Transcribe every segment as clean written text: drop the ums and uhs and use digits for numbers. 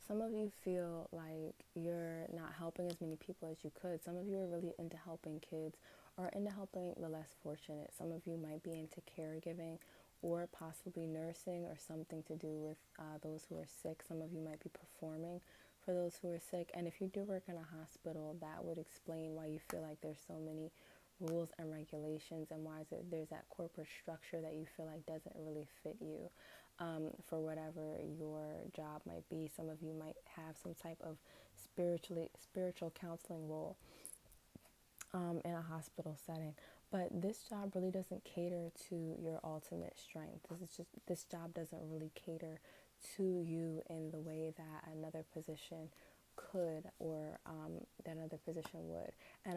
some of you feel like you're not helping as many people as you could. Some of you are really into helping kids or into helping the less fortunate. Some of you might be into caregiving or possibly nursing or something to do with those who are sick. Some of you might be performing for those who are sick. And if you do work in a hospital, that would explain why you feel like there's so many rules and regulations, and why there's that corporate structure that you feel like doesn't really fit you, for whatever your job might be. Some of you might have some type of spiritual counseling role in a hospital setting. But this job really doesn't cater to your ultimate strength. This job doesn't really cater to you in the way that another position could, or that another position would. And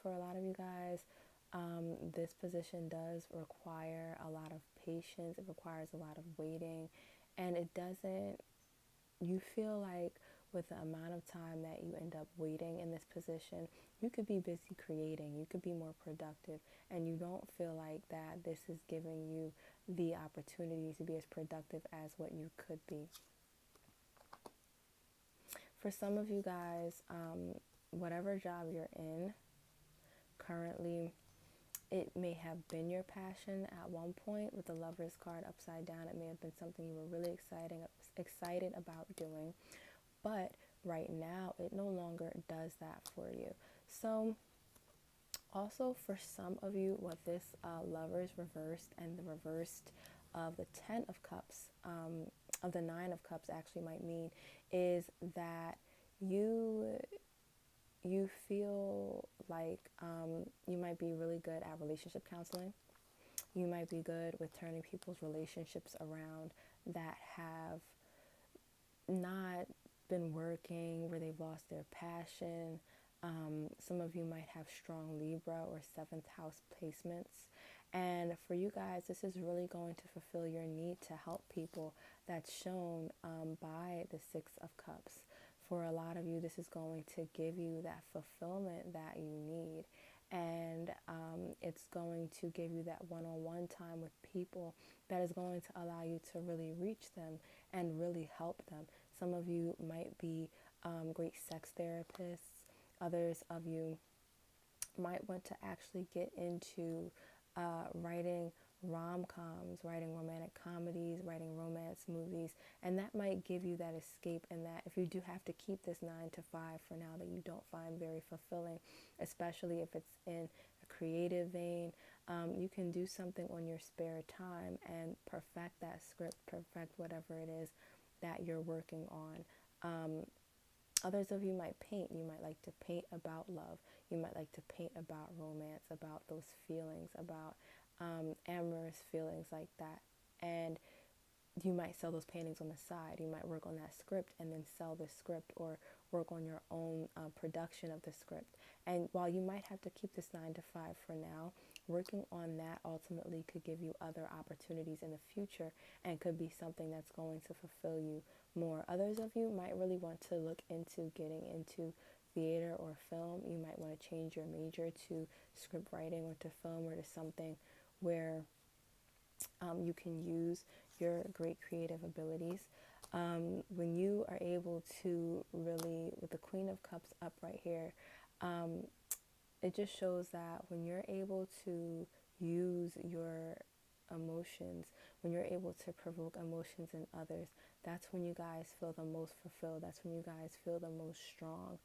for a lot of you guys, this position does require a lot of patience. It requires a lot of waiting, and it doesn't. You feel like with the amount of time that you end up waiting in this position, you could be busy creating, you could be more productive, and you don't feel like that this is giving you the opportunity to be as productive as what you could be. For some of you guys, whatever job you're in currently, it may have been your passion at one point. With the Lovers card upside down, it may have been something you were really excited about doing, but right now it no longer does that for you. So also for some of you, what this Lovers reversed and the reversed of the 10 of Cups, of the 9 of Cups actually might mean, is that you you feel like you might be really good at relationship counseling. You might be good with turning people's relationships around that have not been working, where they've lost their passion. Some of you might have strong Libra or 7th house placements. And for you guys, this is really going to fulfill your need to help people. That's shown by the 6 of Cups. For a lot of you, this is going to give you that fulfillment that you need. And it's going to give you that one-on-one time with people that is going to allow you to really reach them and really help them. Some of you might be great sex therapists. Others of you might want to actually get into writing rom-coms, writing romantic comedies, writing romance movies, and that might give you that escape. And that if you do have to keep this 9 to 5 for now, that you don't find very fulfilling, especially if it's in a creative vein, you can do something on your spare time and perfect that script, perfect whatever it is that you're working on. Others of you might paint. You might like to paint about love. You might like to paint about romance, about those feelings, about amorous feelings like that. And you might sell those paintings on the side. You might work on that script and then sell the script, or work on your own production of the script. And while you might have to keep this 9 to 5 for now, working on that ultimately could give you other opportunities in the future, and could be something that's going to fulfill you more. Others of you might really want to look into getting into theater or film. You might want to change your major to script writing, or to film, or to something where you can use your great creative abilities. When you are able to really, with the Queen of Cups up right here, it just shows that when you're able to use your emotions, when you're able to provoke emotions in others, that's when you guys feel the most fulfilled. That's when you guys feel the most strong.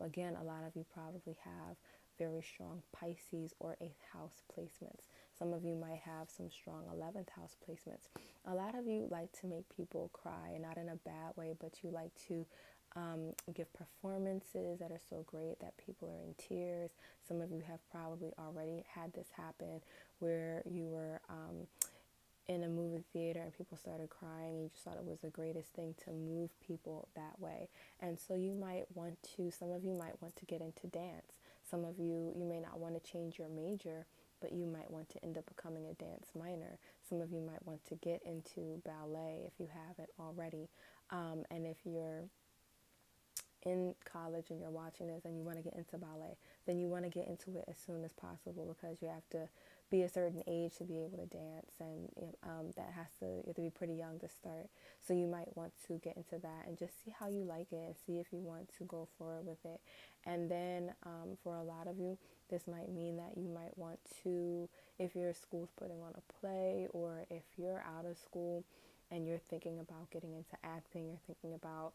Again, a lot of you probably have very strong Pisces or 8th house placements. Some of you might have some strong 11th house placements. A lot of you like to make people cry, not in a bad way, but you like to give performances that are so great that people are in tears. Some of you have probably already had this happen, where you were in a movie theater and people started crying, and you just thought it was the greatest thing to move people that way. And so some of you might want to get into dance. Some of you may not want to change your major, but you might want to end up becoming a dance minor. Some of you might want to get into ballet if you haven't already. And if you're in college and you're watching this and you want to get into ballet, then you want to get into it as soon as possible, because you have to be a certain age to be able to dance, and you have to be pretty young to start. So you might want to get into that and just see how you like it and see if you want to go forward with it. And then for a lot of you, this might mean that you might want to, if your school's putting on a play, or if you're out of school and you're thinking about getting into acting, you're thinking about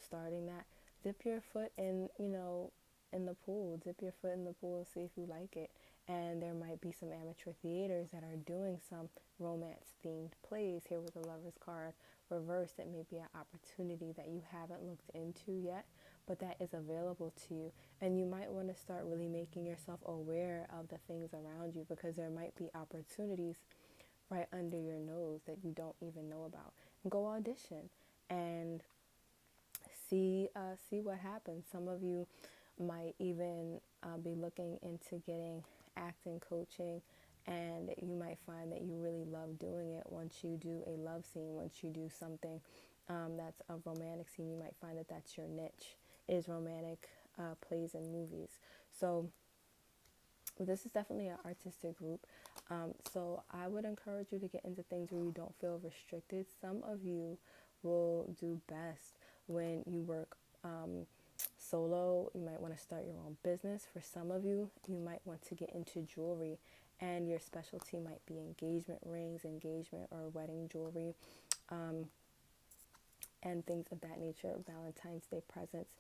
starting that, dip your foot in, in the pool. Dip your foot in the pool and see if you like it. And there might be some amateur theaters that are doing some romance themed plays. Here with the Lover's card reversed, it may be an opportunity that you haven't looked into yet, but that is available to you. And you might want to start really making yourself aware of the things around you, because there might be opportunities right under your nose that you don't even know about. And go audition and see what happens. Some of you might even be looking into getting acting coaching, and you might find that you really love doing it. Once you do a love scene, once you do something that's a romantic scene, you might find that that's your niche, is romantic plays and movies. So this is definitely an artistic group. So I would encourage you to get into things where you don't feel restricted. Some of you will do best when you work solo. You might want to start your own business. For some of you, you might want to get into jewelry, and your specialty might be engagement rings, engagement or wedding jewelry, and things of that nature, Valentine's Day presents.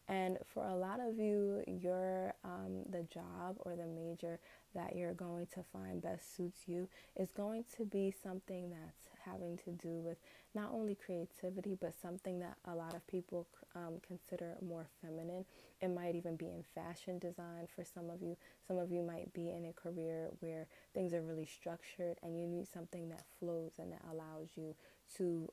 And for a lot of you, the job or the major that you're going to find best suits you is going to be something that's having to do with not only creativity, but something that a lot of people consider more feminine. It might even be in fashion design for some of you. Some of you might be in a career where things are really structured, and you need something that flows and that allows you to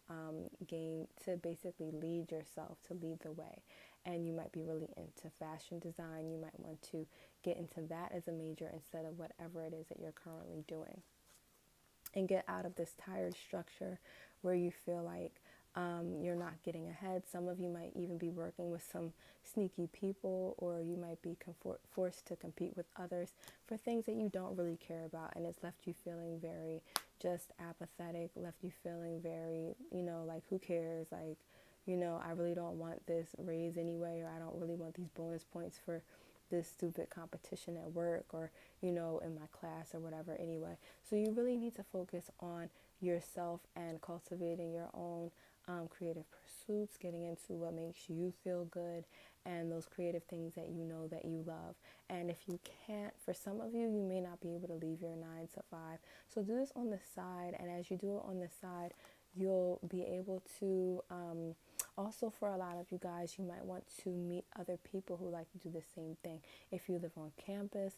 to basically lead yourself, to lead the way. And you might be really into fashion design. You might want to get into that as a major instead of whatever it is that you're currently doing, and get out of this tired structure where you feel like you're not getting ahead. Some of you might even be working with some sneaky people, or you might be forced to compete with others for things that you don't really care about, and it's left you feeling very just apathetic, left you feeling very, like, who cares? Like, I really don't want this raise anyway, or I don't really want these bonus points for this stupid competition at work, or, in my class or whatever anyway. So you really need to focus on yourself and cultivating your own creative pursuits, getting into what makes you feel good, and those creative things that you know that you love. And if you can't, for some of you, you may not be able to leave your 9 to 5. So do this on the side, and as you do it on the side, you'll be able to also, for a lot of you guys, you might want to meet other people who like to do the same thing. If you live on campus,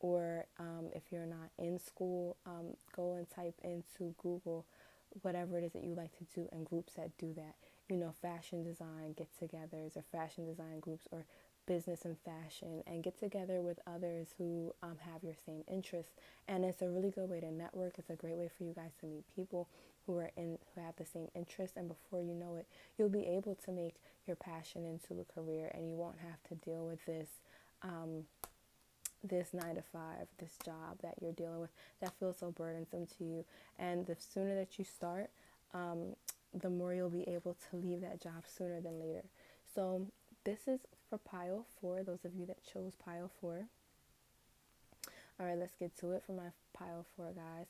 or if you're not in school, go and type into Google whatever it is that you like to do, and groups that do that. Fashion design get-togethers, or fashion design groups, or business and fashion, and get together with others who have your same interests. And it's a really good way to network. It's a great way for you guys to meet people who have the same interests, and before you know it, you'll be able to make your passion into a career, and you won't have to deal with this 9 to 5, this job that you're dealing with that feels so burdensome to you. And the sooner that you start, the more you'll be able to leave that job sooner than later. So this is for pile 4, those of you that chose pile 4. All right, let's get to it for my pile 4, guys.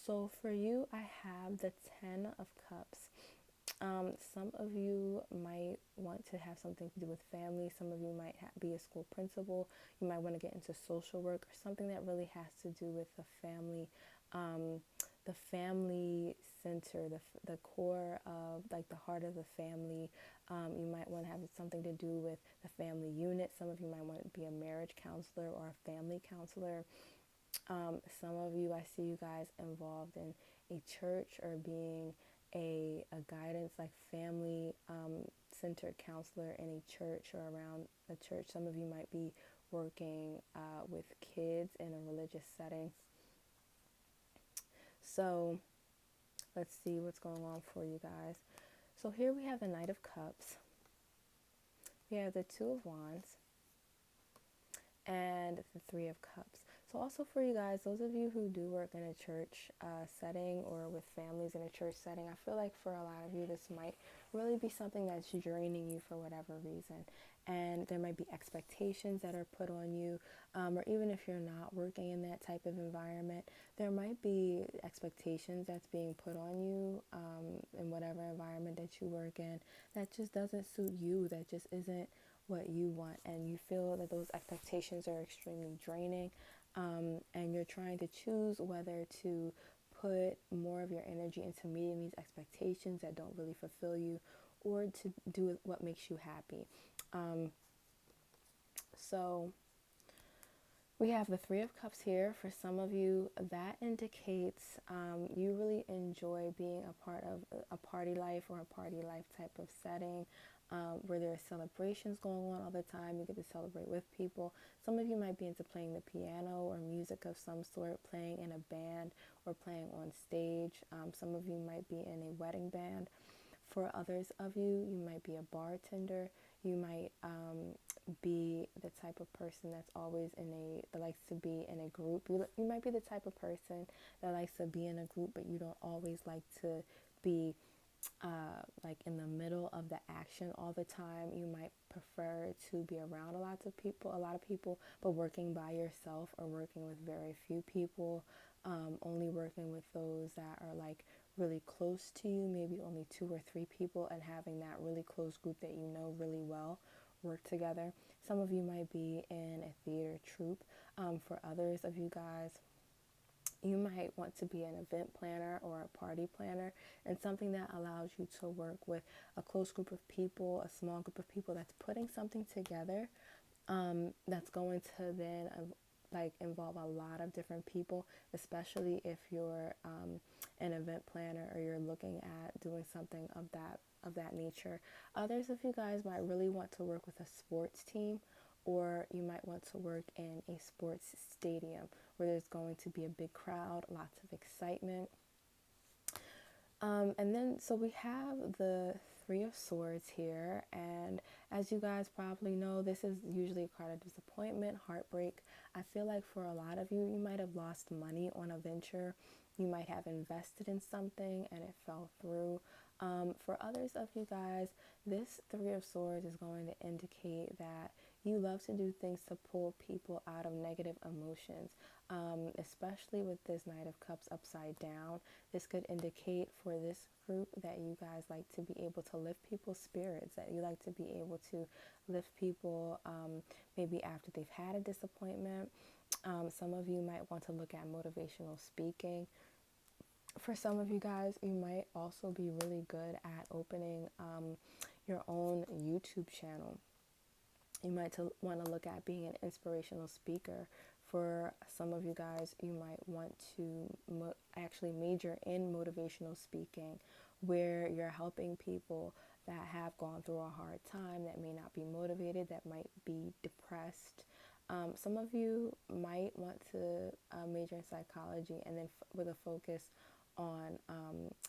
So for you, I have the 10 of Cups. Some of you might want to have something to do with family. Some of you might be a school principal. You might want to get into social work, or something that really has to do with the family center, the core of, like, the heart of the family. You might want to have something to do with the family unit. Some of you might want to be a marriage counselor or a family counselor. Some of you, I see you guys involved in a church, or being a guidance, like family centered counselor in a church or around a church. Some of you might be working with kids in a religious setting. So let's see what's going on for you guys. So here we have the Knight of Cups. We have the Two of Wands and the Three of Cups. So also for you guys, those of you who do work in a church setting or with families in a church setting, I feel like for a lot of you, this might really be something that's draining you for whatever reason. And there might be expectations that are put on you, or even if you're not working in that type of environment, there might be expectations that's being put on you in whatever environment that you work in that just doesn't suit you, that just isn't what you want, and you feel that those expectations are extremely draining, and you're trying to choose whether to put more of your energy into meeting these expectations that don't really fulfill you, or to do what makes you happy. So we have the Three of Cups here. For some of you, that indicates you really enjoy being a part of a party life or a party life type of setting, where there are celebrations going on all the time. You get to celebrate with people. Some of you might be into playing the piano or music of some sort, playing in a band or playing on stage. Some of you might be in a wedding band. For others of you, you might be a bartender. You might be the type of person that's always that likes to be in a group. You might be the type of person that likes to be in a group, but you don't always like to be like in the middle of the action all the time. You might prefer to be around a lot of people, but working by yourself or working with very few people, only working with those that are like really close to you, maybe only 2 or 3 people, and having that really close group that you know really well work together. Some of you might be in a theater troupe. For others of you guys, you might want to be an event planner or a party planner, and something that allows you to work with a close group of people, a small group of people that's putting something together, that's going to then like involve a lot of different people, especially if you're an event planner or you're looking at doing something of that nature. Others of you guys might really want to work with a sports team, or you might want to work in a sports stadium where there's going to be a big crowd, lots of excitement. And then, so we have the Three of Swords here, and as you guys probably know, this is usually a card of disappointment, heartbreak. I feel like for a lot of you, you might have lost money on a venture. You might have invested in something and it fell through. For others of you guys, this Three of Swords is going to indicate that you love to do things to pull people out of negative emotions, especially with this Knight of Cups upside down. This could indicate for this group that you guys like to be able to lift people's spirits, that you like to be able to lift people maybe after they've had a disappointment. Some of you might want to look at motivational speaking. For some of you guys, you might also be really good at opening your own YouTube channel. You might want to look at being an inspirational speaker. For some of you guys, you might want to actually major in motivational speaking, where you're helping people that have gone through a hard time, that may not be motivated, that might be depressed. Some of you might want to major in psychology, and then with a focus on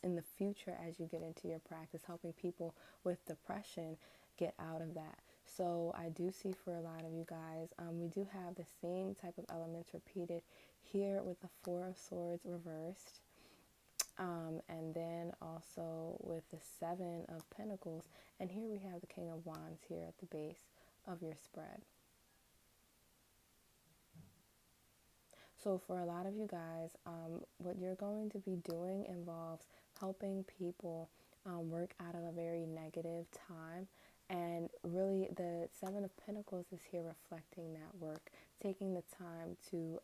in the future, as you get into your practice, helping people with depression get out of that. So I do see for a lot of you guys, we do have the same type of elements repeated here with the Four of Swords reversed, and then also with the Seven of Pentacles, and here we have the King of Wands here at the base of your spread. So for a lot of you guys, what you're going to be doing involves helping people work out of a very negative time. And really, the Seven of Pentacles is here reflecting that work, taking the time to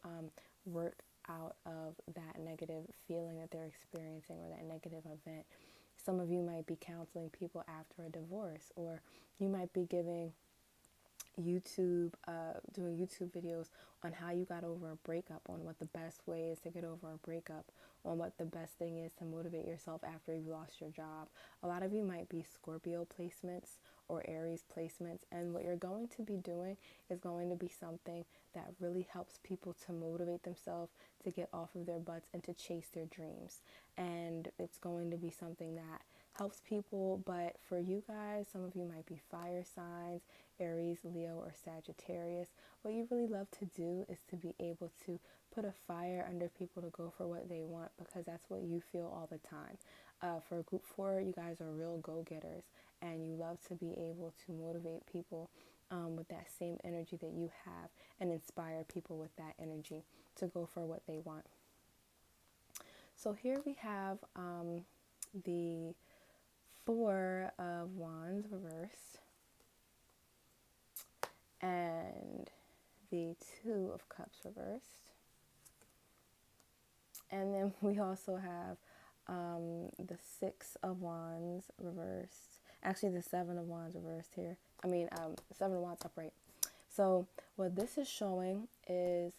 work out of that negative feeling that they're experiencing or that negative event. Some of you might be counseling people after a divorce, or you might be giving doing YouTube videos on how you got over a breakup, on what the best way is to get over a breakup, on what the best thing is to motivate yourself after you've lost your job. A lot of you might be Scorpio placements or Aries placements, and what you're going to be doing is going to be something that really helps people to motivate themselves to get off of their butts and to chase their dreams. And it's going to be something that helps people. But for you guys, some of you might be fire signs, Aries, Leo, or Sagittarius. What you really love to do is to be able to put a fire under people to go for what they want, because that's what you feel all the time. For group 4, you guys are real go-getters, and you love to be able to motivate people with that same energy that you have, and inspire people with that energy to go for what they want. So here we have the Four of Wands reversed, and the Two of Cups reversed. And then we also have the Six of Wands reversed. Actually, the Seven of Wands reversed here. Seven of Wands upright. So what this is showing is,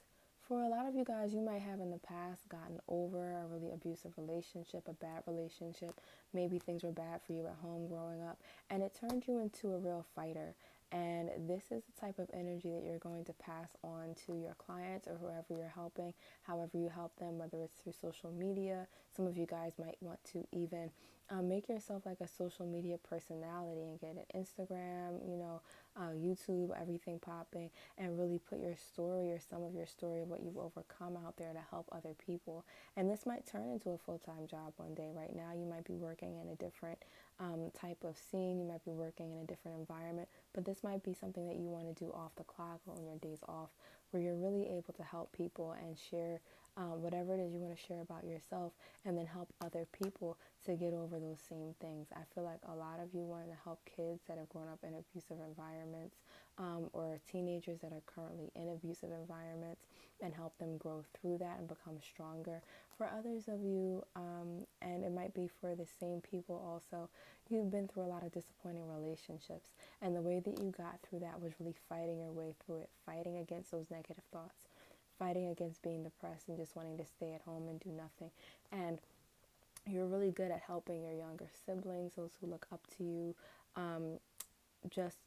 for a lot of you guys, you might have in the past gotten over a really abusive relationship, a bad relationship. Maybe things were bad for you at home growing up, and it turned you into a real fighter. And this is the type of energy that you're going to pass on to your clients or whoever you're helping, however you help them, whether it's through social media. Some of you guys might want to even make yourself like a social media personality and get an Instagram, YouTube, everything popping, and really put your story or some of your story of what you've overcome out there to help other people. And this might turn into a full-time job one day. Right now, you might be working in a different type of scene. You might be working in a different environment, but this might be something that you want to do off the clock or on your days off, where you're really able to help people and share whatever it is you want to share about yourself, and then help other people to get over those same things. I feel like a lot of you want to help kids that have grown up in abusive environments, or teenagers that are currently in abusive environments, and help them grow through that and become stronger. For others of you, and it might be for the same people also, you've been through a lot of disappointing relationships, and the way that you got through that was really fighting your way through it, fighting against those negative thoughts, fighting against being depressed and just wanting to stay at home and do nothing. And you're really good at helping your younger siblings, those who look up to you, just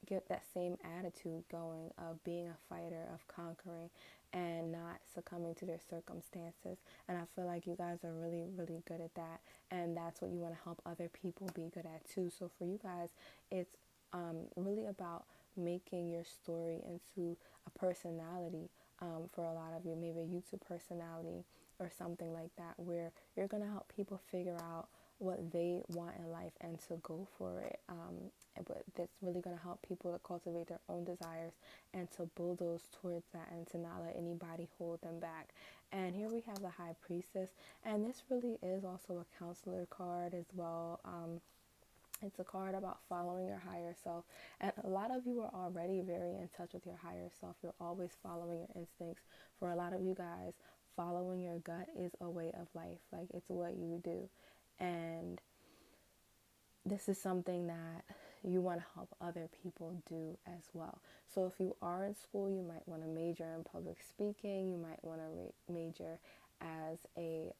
get that same attitude going of being a fighter, of conquering, and not succumbing to their circumstances. And I feel like you guys are really, really good at that. And that's what you want to help other people be good at too. So for you guys, it's really about making your story into a personality. For a lot of you, maybe a YouTube personality or something like that, where you're going to help people figure out what they want in life and to go for it. But that's really going to help people to cultivate their own desires and to bulldoze towards that, and to not let anybody hold them back. And here we have the High Priestess, and this really is also a counselor card as well. It's a card about following your higher self. And a lot of you are already very in touch with your higher self. You're always following your instincts. For a lot of you guys, following your gut is a way of life. Like, it's what you do. And this is something that you want to help other people do as well. So if you are in school, you might want to major in public speaking. You might want to major as a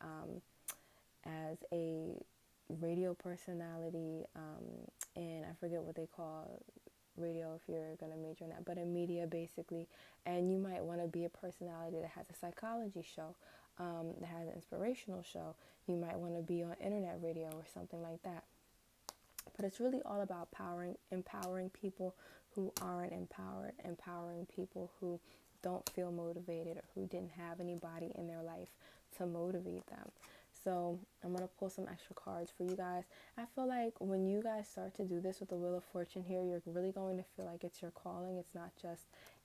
radio personality, and I forget what they call radio if you're going to major in that, but in media basically. And you might want to be a personality that has a psychology show, that has an inspirational show. You might want to be on internet radio or something like that. But it's really all about empowering people who aren't empowered, empowering people who don't feel motivated, or who didn't have anybody in their life to motivate them. So I'm going to pull some extra cards for you guys. I feel like when you guys start to do this with the Wheel of Fortune here, you're really going to feel like it's your calling. It's not just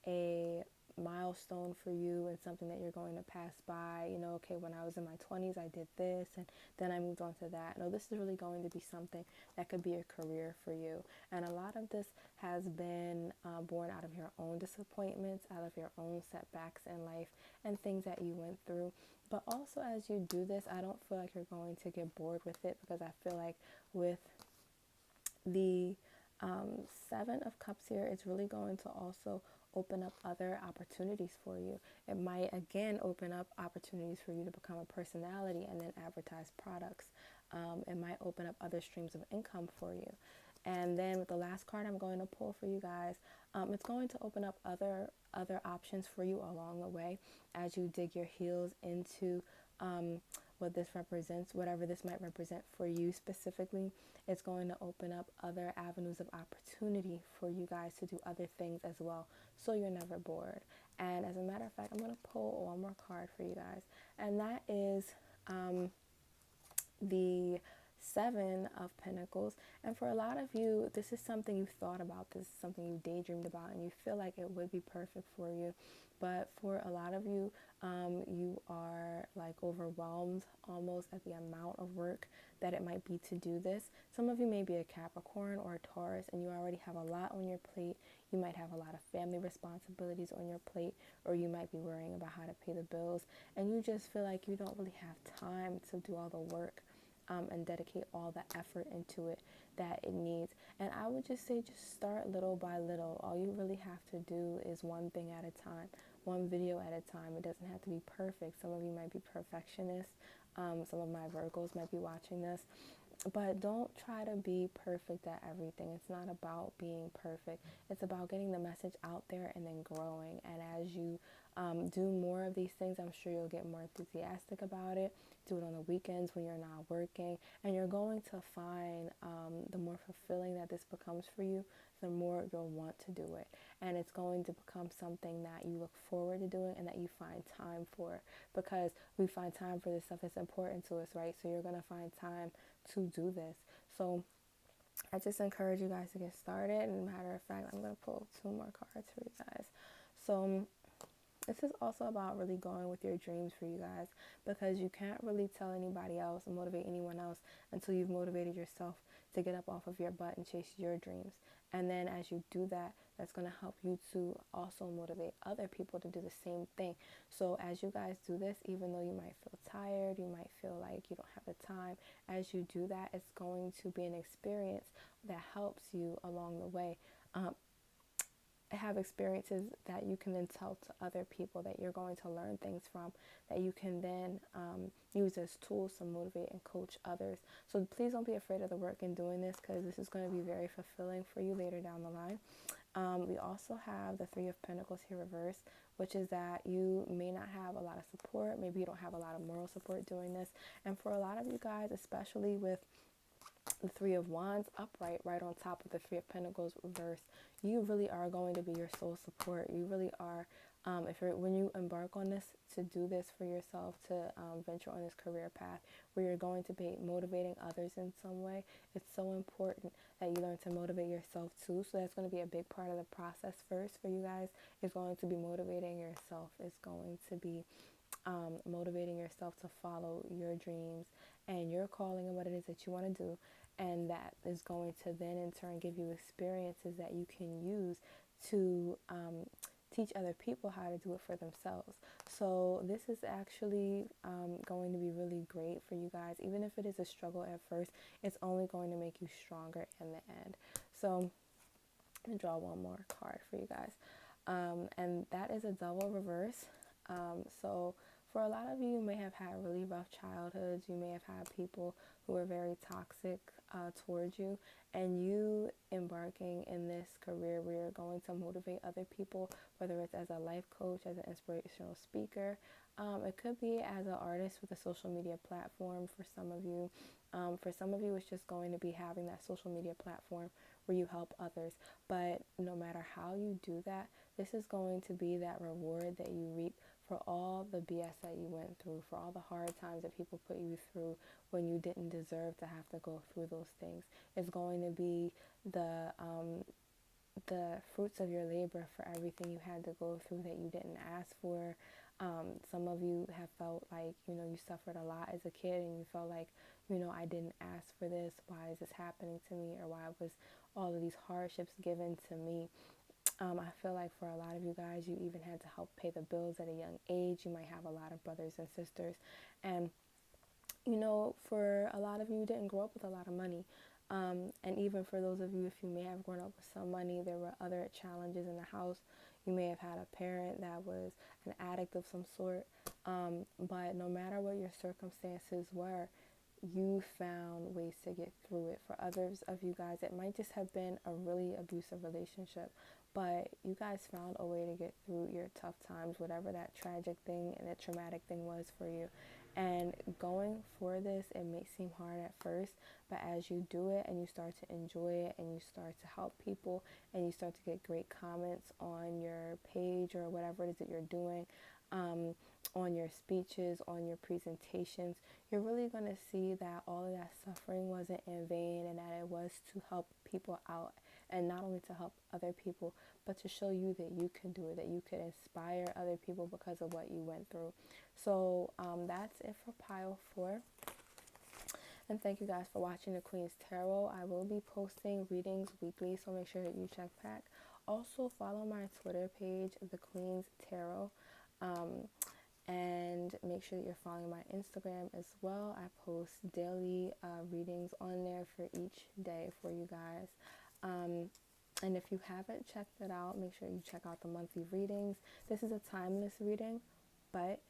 a milestone for you and something that you're going to pass by. Okay, when I was in my 20s, I did this, and then I moved on to that. No, this is really going to be something that could be a career for you. And a lot of this has been born out of your own disappointments, out of your own setbacks in life, and things that you went through. But also, as you do this, I don't feel like you're going to get bored with it, because I feel like with the Seven of Cups here, it's really going to also open up other opportunities for you. It might again open up opportunities for you to become a personality and then advertise products. It might open up other streams of income for you. And then with the last card I'm going to pull for you guys, it's going to open up other options for you along the way as you dig your heels into what this represents, whatever this might represent for you specifically. It's going to open up other avenues of opportunity for you guys to do other things as well, so you're never bored. And as a matter of fact, I'm going to pull one more card for you guys, and that is the Seven of Pentacles. And for a lot of you, this is something you thought about, this is something you daydreamed about, and you feel like it would be perfect for you. But for a lot of you, you are like overwhelmed almost at the amount of work that it might be to do this. Some of you may be a Capricorn or a Taurus, and you already have a lot on your plate. You might have a lot of family responsibilities on your plate, or you might be worrying about how to pay the bills, and you just feel like you don't really have time to do all the work and dedicate all the effort into it that it needs. And I would just say, just start little by little. All you really have to do is one thing at a time, one video at a time. It doesn't have to be perfect. Some of you might be perfectionists. Some of my Virgos might be watching this. But don't try to be perfect at everything. It's not about being perfect. It's about getting the message out there and then growing. And as you do more of these things, I'm sure you'll get more enthusiastic about it. Do it on the weekends when you're not working. And you're going to find the more fulfilling that this becomes for you, the more you'll want to do it. And it's going to become something that you look forward to doing and that you find time for. Because we find time for this stuff that's important to us, right? So you're going to find time to do this. So I just encourage you guys to get started. And matter of fact, I'm going to pull two more cards for you guys. So this is also about really going with your dreams for you guys, because you can't really tell anybody else and motivate anyone else until you've motivated yourself to get up off of your butt and chase your dreams. And then as you do that, that's going to help you to also motivate other people to do the same thing. So as you guys do this, even though you might feel tired, you might feel like you don't have the time, as you do that, it's going to be an experience that helps you along the way. Have experiences that you can then tell to other people, that you're going to learn things from, that you can then use as tools to motivate and coach others. So please don't be afraid of the work in doing this, because this is going to be very fulfilling for you later down the line. We also have the Three of Pentacles here reversed, which is that you may not have a lot of support. Maybe you don't have a lot of moral support doing this. And for a lot of you guys, especially with the Three of Wands upright right on top of the Three of Pentacles reversed, you really are going to be your soul support. You really are, when you embark on this, to do this for yourself, to venture on this career path where you're going to be motivating others in some way, it's so important that you learn to motivate yourself too. So that's going to be a big part of the process first for you guys. It's going to be motivating yourself. It's going to be motivating yourself to follow your dreams and your calling and what it is that you want to do. And that is going to then in turn give you experiences that you can use to teach other people how to do it for themselves. So this is actually going to be really great for you guys. Even if it is a struggle at first, it's only going to make you stronger in the end. So I'm going to draw one more card for you guys. And that is a double reverse. So for a lot of you, you may have had really rough childhoods. You may have had people who are very toxic towards you, and you embarking in this career where you're going to motivate other people, whether it's as a life coach, as an inspirational speaker. It could be as an artist with a social media platform for some of you. For some of you, it's just going to be having that social media platform where you help others. But no matter how you do that, this is going to be that reward that you reap for all the BS that you went through, for all the hard times that people put you through when you didn't deserve to have to go through those things. It's going to be the fruits of your labor for everything you had to go through that you didn't ask for. Some of you have felt like, you suffered a lot as a kid, and you felt like, I didn't ask for this. Why is this happening to me? Or why was all of these hardships given to me? I feel like for a lot of you guys, you even had to help pay the bills at a young age. You might have a lot of brothers and sisters. And, for a lot of you, you didn't grow up with a lot of money. And even for those of you, if you may have grown up with some money, there were other challenges in the house. You may have had a parent that was an addict of some sort. But no matter what your circumstances were, you found ways to get through it. For others of you guys, it might just have been a really abusive relationship, but you guys found a way to get through your tough times, whatever that tragic thing and that traumatic thing was for you. And going for this, it may seem hard at first, but as you do it and you start to enjoy it and you start to help people and you start to get great comments on your page or whatever it is that you're doing, on your speeches, on your presentations, you're really going to see that all of that suffering wasn't in vain and that it was to help people out, and not only to help other people, but to show you that you can do it, that you can inspire other people because of what you went through. So that's it for pile 4. And thank you guys for watching the Queen's Tarot. I will be posting readings weekly, so make sure that you check back. Also, follow my Twitter page, The Queen's Tarot. And make sure that you're following my Instagram as well. I post daily readings on there for each day for you guys. And if you haven't checked it out, make sure you check out the monthly readings. This is a timeless reading, but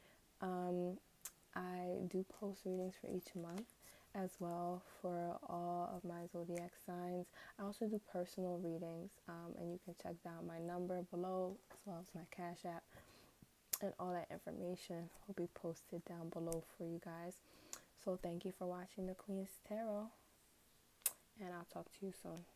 I do post readings for each month as well for all of my zodiac signs. I also do personal readings, and you can check down my number below as well as my Cash App. And all that information will be posted down below for you guys. So thank you for watching the Queen's Tarot, and I'll talk to you soon.